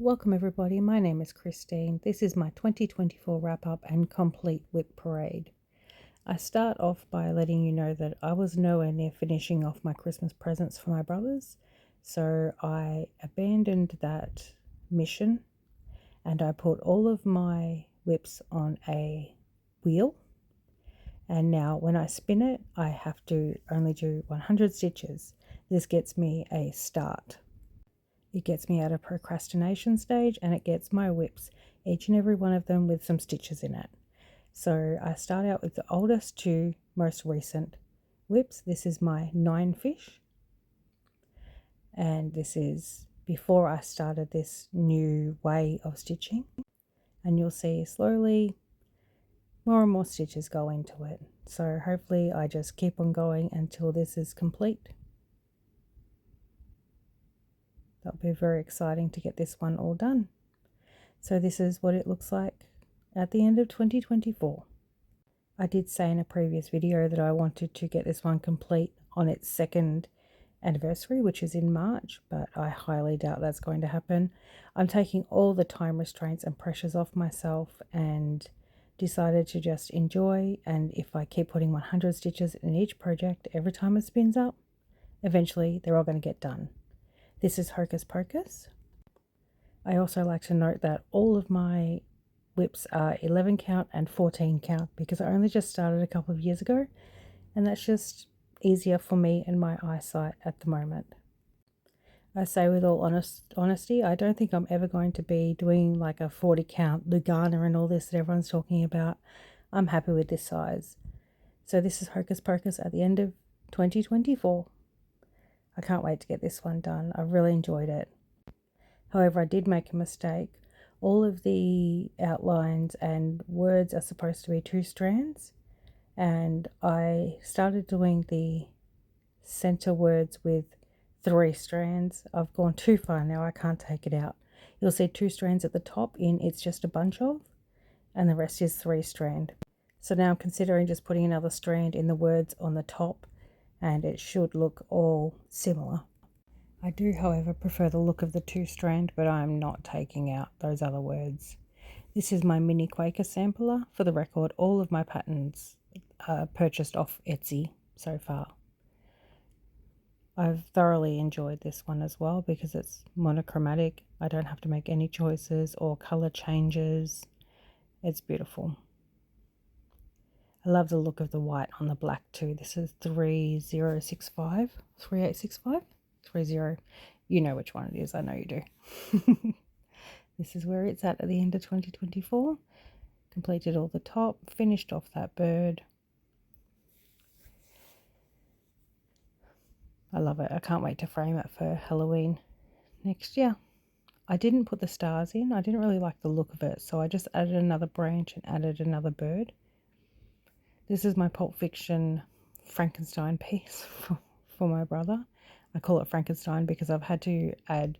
Welcome everybody, my name is Christine. This is my 2024 wrap-up and complete WIP parade. I start off by letting you know that I was nowhere near finishing off my Christmas presents for my brothers, so I abandoned that mission and I put all of my WIPs on a wheel, and now when I spin it I have to only do 100 stitches. This gets me a start. It gets me out of procrastination stage and it gets my WIPs, each and every one of them with some stitches in it. So I start out with the oldest to most recent WIPs. This is my 9 fish. And this is before I started this new way of stitching. And you'll see slowly more and more stitches go into it. So hopefully I just keep on going until this is complete. That'll be very exciting to get this one all done. So this is what it looks like at the end of 2024. I did say in a previous video that I wanted to get this one complete on its second anniversary, which is in March, but I highly doubt that's going to happen. I'm taking all the time restraints and pressures off myself and decided to just enjoy, and if I keep putting 100 stitches in each project every time it spins up, eventually they're all going to get done. This is Hocus Pocus. I also like to note that all of my WIPs are 11 count and 14 count because I only just started a couple of years ago, and that's just easier for me and my eyesight at the moment. I say with all honesty, I don't think I'm ever going to be doing like a 40 count Lugana and all this that everyone's talking about. I'm happy with this size. So this is Hocus Pocus at the end of 2024. I can't wait to get this one done. I really enjoyed it. However, I did make a mistake. All of the outlines and words are supposed to be 2 strands, and I started doing the center words with 3 strands. I've gone too far now, I can't take it out. You'll see 2 strands at the top in It's Just a Bunch Of, and the rest is 3 strand. So now I'm considering just putting another strand in the words on the top, and it should look all similar. I do, however, prefer the look of the 2 strand, but I'm not taking out those other words. This is my mini Quaker sampler. For the record, all of my patterns are purchased off Etsy so far. I've thoroughly enjoyed this one as well because it's monochromatic. I don't have to make any choices or color changes. It's beautiful. I love the look of the white on the black too. This is 3865. You know which one it is. I know you do. This is where it's at the end of 2024. Completed all the top, finished off that bird. I love it. I can't wait to frame it for Halloween next year. I didn't put the stars in. I didn't really like the look of it, so I just added another branch and added another bird. This is my Pulp Fiction Frankenstein piece for my brother. I call it Frankenstein because I've had to add,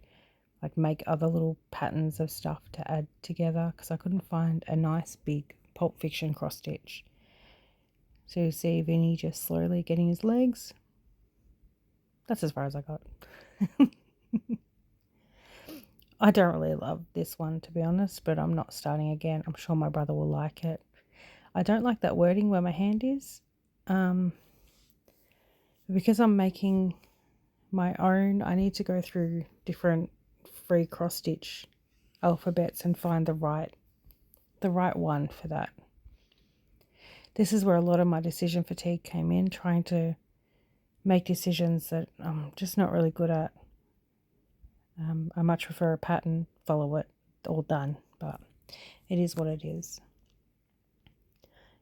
make other little patterns of stuff to add together because I couldn't find a nice big Pulp Fiction cross stitch. So you see Vinny just slowly getting his legs. That's as far as I got. I don't really love this one, to be honest, but I'm not starting again. I'm sure my brother will like it. I don't like that wording where my hand is. Because I'm making my own, I need to go through different free cross stitch alphabets and find the right one for that. This is where a lot of my decision fatigue came in, trying to make decisions that I'm just not really good at. I much prefer a pattern, follow it, all done, but it is what it is.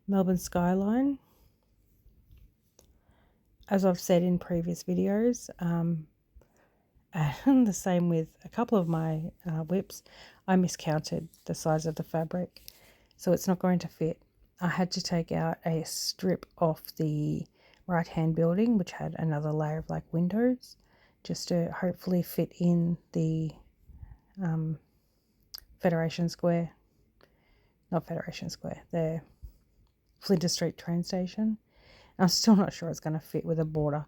Melbourne skyline. As I've said in previous videos, and the same with a couple of my WIPs, I miscounted the size of the fabric, so it's not going to fit. I had to take out a strip off the right hand building, which had another layer of windows, just to hopefully fit in the Federation Square, not Federation Square, the Flinders Street train station. I'm still not sure it's going to fit with a border,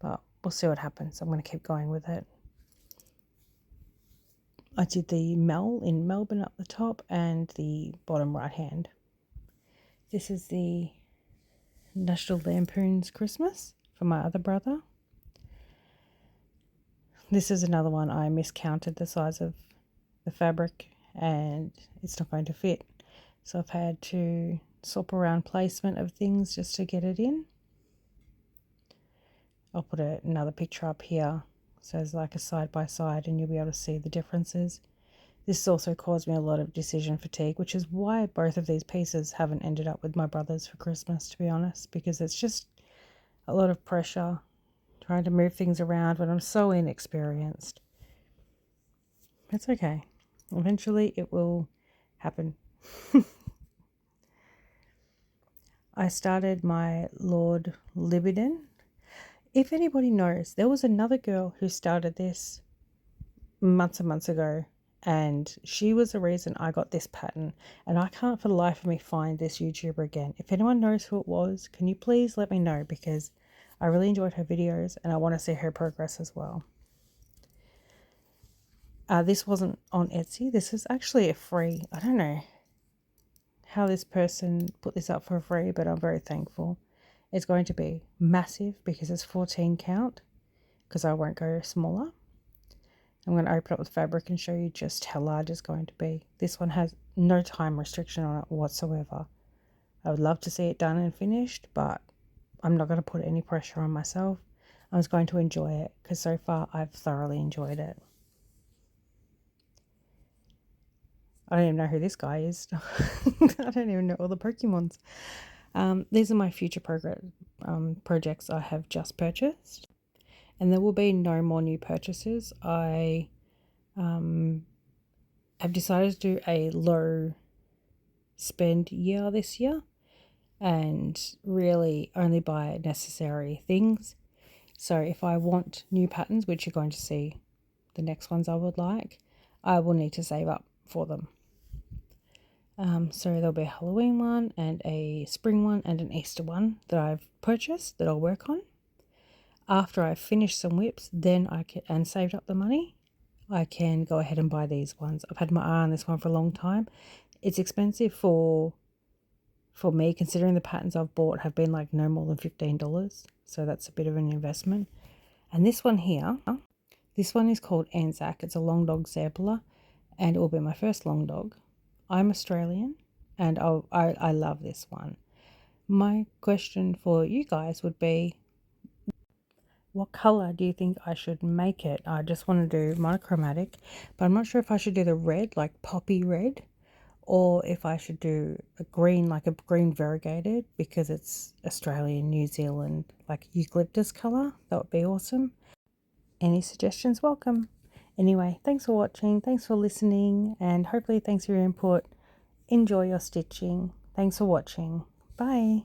but we'll see what happens. I'm going to keep going with it. I did the Mel in Melbourne up the top and the bottom right hand. This is the National Lampoon's Christmas for my other brother. This is another one I miscounted the size of the fabric and it's not going to fit. So I've had to swap around placement of things just to get it in. I'll put another picture up here so it's like a side by side and you'll be able to see the differences. This has also caused me a lot of decision fatigue, which is why both of these pieces haven't ended up with my brothers for Christmas, to be honest, because it's just a lot of pressure trying to move things around when I'm so inexperienced. It's okay. Eventually it will happen. I started my Lord Libidin. If anybody knows, there was another girl who started this months and months ago, and she was the reason I got this pattern, and I can't for the life of me find this YouTuber again. If anyone knows who it was, can you please let me know, because I really enjoyed her videos and I want to see her progress as well. This wasn't on Etsy. This is actually a free, I don't know how this person put this up for free, but I'm very thankful. It's going to be massive because it's 14 count, because I won't go smaller. I'm going to open up the fabric and show you just how large it's going to be. This one has no time restriction on it whatsoever. I would love to see it done and finished, but I'm not going to put any pressure on myself. I was going to enjoy it because so far I've thoroughly enjoyed it. I don't even know who this guy is. I don't even know all the Pokemons. These are my future projects I have just purchased. And there will be no more new purchases. I have decided to do a low spend year this year and really only buy necessary things. So if I want new patterns, which you're going to see the next ones I would like, I will need to save up for them. So there'll be a Halloween one and a spring one and an Easter one that I've purchased that I'll work on. After I've finished some WIPs, then I can, and saved up the money, I can go ahead and buy these ones. I've had my eye on this one for a long time. It's expensive for me, considering the patterns I've bought have been like no more than $15. So that's a bit of an investment. And this one here, this one is called Anzac. It's a long dog sampler and it will be my first long dog. I'm Australian and I love this one. My question for you guys would be, what color do you think I should make it? I just want to do monochromatic, but I'm not sure if I should do the red, like poppy red, or if I should do a green, like a green variegated, because it's Australian, New Zealand, like eucalyptus color. That would be awesome. Any suggestions welcome. Anyway, thanks for watching, thanks for listening, and hopefully thanks for your input. Enjoy your stitching. Thanks for watching. Bye.